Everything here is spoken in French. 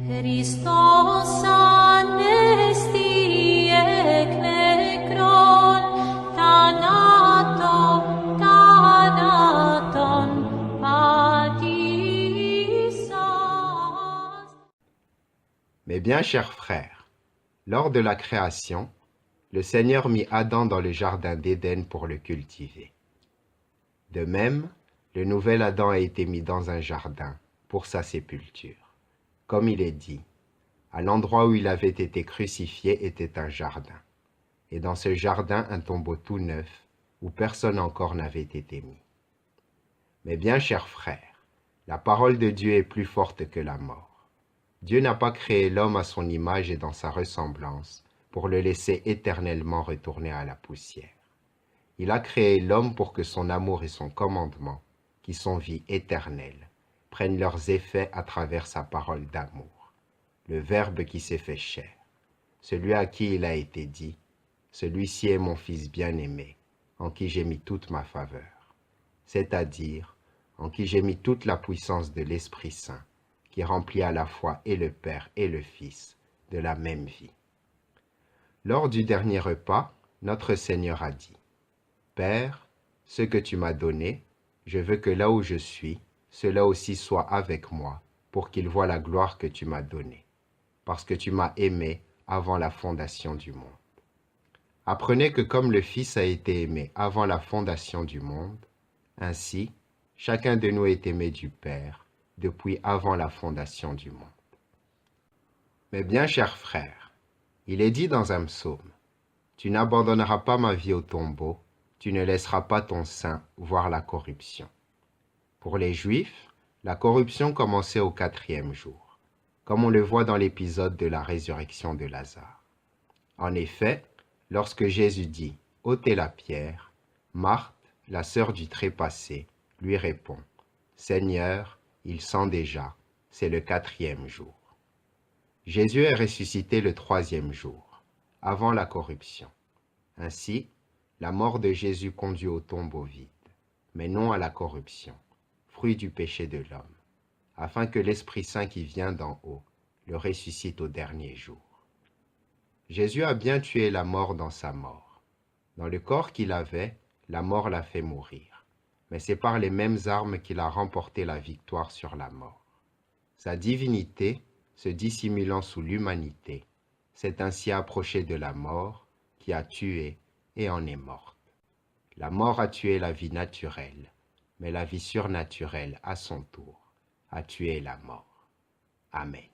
Christos anesti eknekron, thanaton patisas. Mes bien chers frères, lors de la création, le Seigneur mit Adam dans le jardin d'Éden pour le cultiver. De même, le nouvel Adam a été mis dans un jardin pour sa sépulture. Comme il est dit, à l'endroit où il avait été crucifié était un jardin, et dans ce jardin un tombeau tout neuf, où personne encore n'avait été mis. Mais bien chers frères, la parole de Dieu est plus forte que la mort. Dieu n'a pas créé l'homme à son image et dans sa ressemblance, pour le laisser éternellement retourner à la poussière. Il a créé l'homme pour que son amour et son commandement, qui sont vie éternelle, prennent leurs effets à travers sa parole d'amour, le Verbe qui s'est fait chair, celui à qui il a été dit, « Celui-ci est mon Fils bien-aimé, en qui j'ai mis toute ma faveur », c'est-à-dire en qui j'ai mis toute la puissance de l'Esprit Saint, qui remplit à la fois et le Père et le Fils de la même vie. Lors du dernier repas, notre Seigneur a dit, « Père, ce que tu m'as donné, je veux que là où je suis, cela aussi soit avec moi, pour qu'ils voient la gloire que tu m'as donnée, parce que tu m'as aimé avant la fondation du monde. » Apprenez que comme le Fils a été aimé avant la fondation du monde, ainsi, chacun de nous est aimé du Père depuis avant la fondation du monde. Mes bien chers frères, il est dit dans un psaume, « Tu n'abandonneras pas ma vie au tombeau, tu ne laisseras pas ton sein voir la corruption. » Pour les Juifs, la corruption commençait au 4e jour, comme on le voit dans l'épisode de la résurrection de Lazare. En effet, lorsque Jésus dit « ôtez la pierre », Marthe, la sœur du trépassé, lui répond « Seigneur, il sent déjà, c'est le 4e jour. » Jésus est ressuscité le 3e jour, avant la corruption. Ainsi, la mort de Jésus conduit au tombeau vide, mais non à la corruption, fruit du péché de l'homme, afin que l'Esprit Saint qui vient d'en haut le ressuscite au dernier jour. Jésus a bien tué la mort dans sa mort. Dans le corps qu'il avait, la mort l'a fait mourir, mais c'est par les mêmes armes qu'il a remporté la victoire sur la mort. Sa divinité, se dissimulant sous l'humanité, s'est ainsi approché de la mort qui a tué et en est morte. La mort a tué la vie naturelle, mais la vie surnaturelle, à son tour, a tué la mort. Amen.